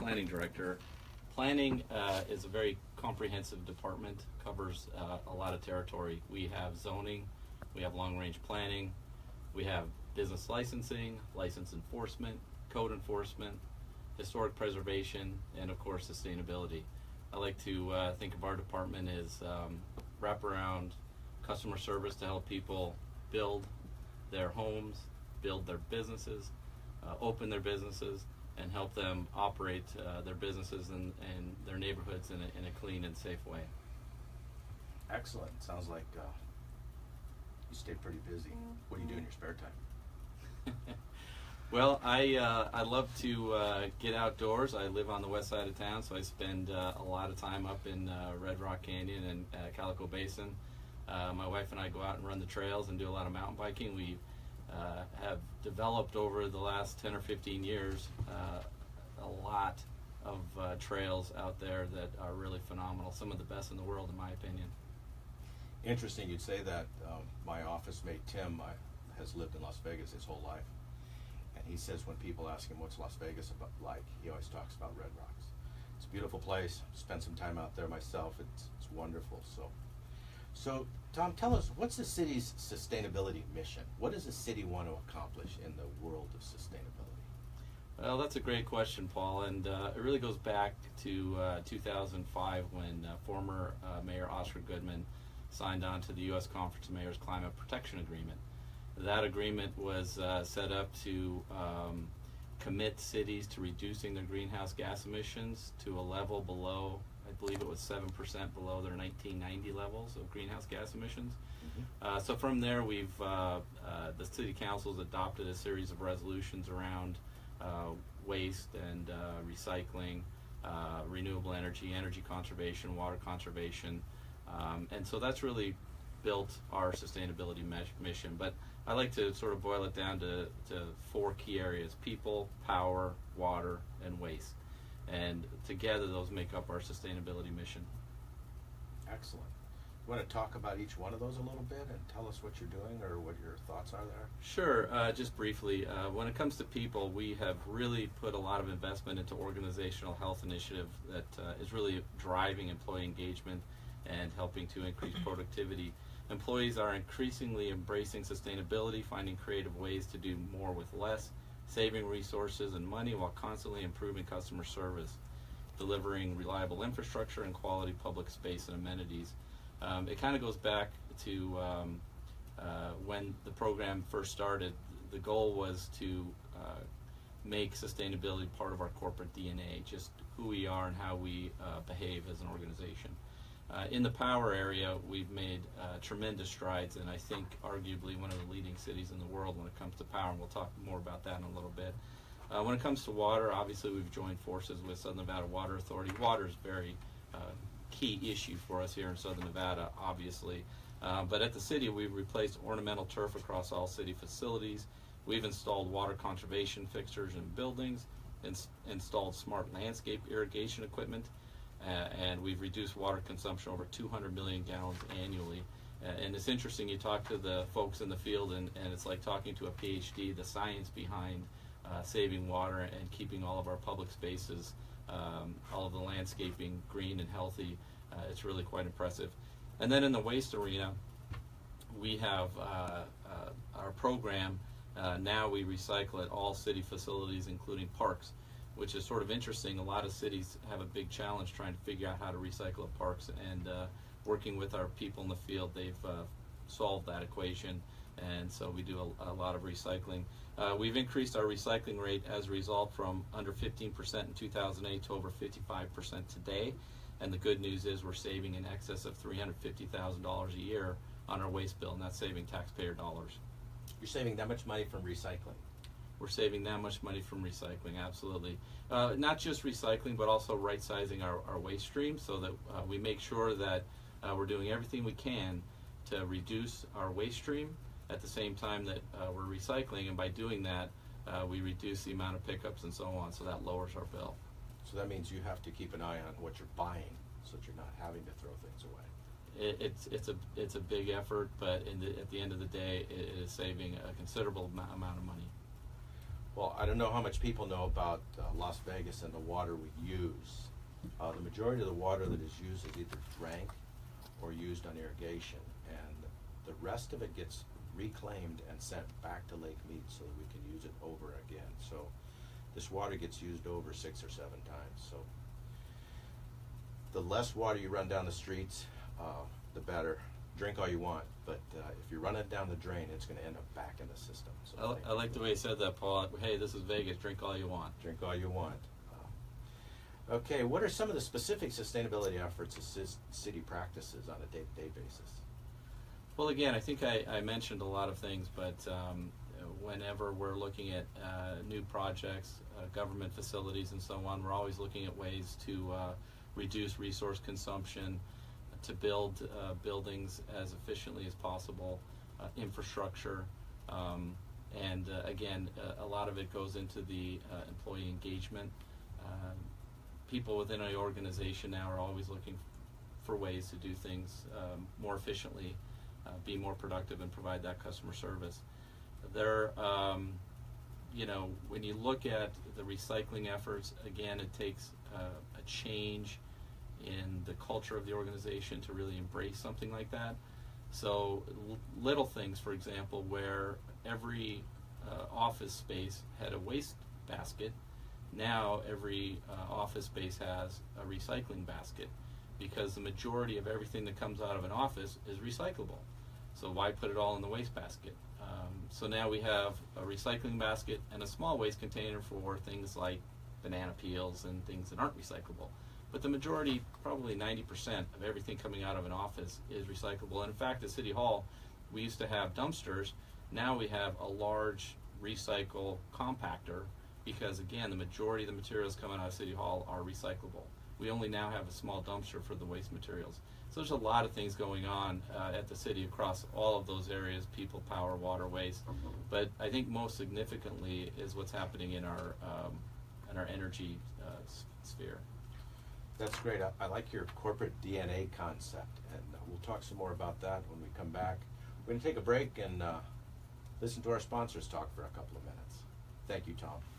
Planning Director. Planning is a very comprehensive department, covers a lot of territory. We have zoning, we have long-range planning, we have business licensing, license enforcement, code enforcement, historic preservation, and of course sustainability. I like to think of our department as wraparound customer service to help people build their homes, build their businesses, open their businesses, and help them operate their businesses and their neighborhoods in a clean and safe way. Excellent. Sounds like you stay pretty busy. What do you do in your spare time? Well, I love to get outdoors. I live on the west side of town, so I spend a lot of time up in Red Rock Canyon and Calico Basin. My wife and I go out and run the trails and do a lot of mountain biking. We have developed over the last 10 or 15 years a lot of trails out there that are really phenomenal, some of the best in the world in my opinion. Interesting you'd say that. My office mate Tim has lived in Las Vegas his whole life, and he says when people ask him what's Las Vegas about like, he always talks about Red Rocks. It's a beautiful place. Spent some time out there myself. It's wonderful. So Tom, tell us, what's the city's sustainability mission? What does the city want to accomplish in the world of sustainability? Well, that's a great question, Paul, and it really goes back to 2005 when former Mayor Oscar Goodman signed on to the U.S. Conference of Mayors Climate Protection Agreement. That agreement was set up to commit cities to reducing their greenhouse gas emissions to a level below, I believe it was 7% below their 1990 levels of greenhouse gas emissions. Mm-hmm. So from there, the city council's adopted a series of resolutions around waste and recycling, renewable energy, energy conservation, water conservation, and so that's really built our sustainability mission. But I like to sort of boil it down to 4 key areas: people, power, water, and waste. And together those make up our sustainability mission. Excellent. You want to talk about each one of those a little bit and tell us what you're doing or what your thoughts are there? Sure. Just briefly, when it comes to people, we have really put a lot of investment into organizational health initiative that is really driving employee engagement and helping to increase productivity. Employees are increasingly embracing sustainability, finding creative ways to do more with less, saving resources and money while constantly improving customer service, delivering reliable infrastructure and quality public space and amenities. It kind of goes back to when the program first started. The goal was to make sustainability part of our corporate DNA, just who we are and how we behave as an organization. In the power area, we've made tremendous strides, and I think arguably one of the leading cities in the world when it comes to power, and we'll talk more about that in a little bit. When it comes to water, obviously we've joined forces with Southern Nevada Water Authority. Water is a very key issue for us here in Southern Nevada, obviously. But at the city, we've replaced ornamental turf across all city facilities. We've installed water conservation fixtures in buildings, installed smart landscape irrigation equipment, and we've reduced water consumption over 200 million gallons annually. And it's interesting, you talk to the folks in the field and it's like talking to a PhD, the science behind saving water and keeping all of our public spaces, all of the landscaping green and healthy. It's really quite impressive. And then in the waste arena, we have our program. Now we recycle at all city facilities, including parks, which is sort of interesting. A lot of cities have a big challenge trying to figure out how to recycle at parks, and working with our people in the field, they've solved that equation, and so we do a lot of recycling. We've increased our recycling rate as a result from under 15% in 2008 to over 55% today, and the good news is we're saving in excess of $350,000 a year on our waste bill, and that's saving taxpayer dollars. You're saving that much money from recycling? We're saving that much money from recycling, absolutely. Not just recycling, but also right-sizing our waste stream so that we make sure that we're doing everything we can to reduce our waste stream at the same time that we're recycling, and by doing that, we reduce the amount of pickups and so on, so that lowers our bill. So that means you have to keep an eye on what you're buying so that you're not having to throw things away. It's a big effort, but at the end of the day, it is saving a considerable amount of money. Well, I don't know how much people know about Las Vegas and the water we use. The majority of the water that is used is either drank or used on irrigation, and the rest of it gets reclaimed and sent back to Lake Mead so that we can use it over again. So this water gets used over 6 or 7 times. So the less water you run down the streets, the better. Drink all you want, but if you run it down the drain, it's going to end up back in the system. So I like the way you said that, Paul. Hey, this is Vegas. Drink all you want. Drink all you want. Okay, what are some of the specific sustainability efforts the city practices on a day-to-day basis? Well, again, I think I mentioned a lot of things, but whenever we're looking at new projects, government facilities, and so on, we're always looking at ways to reduce resource consumption, to build buildings as efficiently as possible, infrastructure, and again, a lot of it goes into the employee engagement. People within an organization now are always looking for ways to do things more efficiently, be more productive, and provide that customer service. There, when you look at the recycling efforts, again, it takes a change in the culture of the organization to really embrace something like that. So little things, for example, where every office space had a waste basket, now every office space has a recycling basket, because the majority of everything that comes out of an office is recyclable. So why put it all in the waste basket? So now we have a recycling basket and a small waste container for things like banana peels and things that aren't recyclable. But the majority, probably 90% of everything coming out of an office is recyclable. And in fact, at City Hall, we used to have dumpsters. Now we have a large recycle compactor, because again, the majority of the materials coming out of City Hall are recyclable. We only now have a small dumpster for the waste materials. So there's a lot of things going on at the city across all of those areas: people, power, water, waste. But I think most significantly is what's happening in our energy sphere. That's great. I like your corporate DNA concept, and we'll talk some more about that when we come back. We're going to take a break and listen to our sponsors talk for a couple of minutes. Thank you, Tom.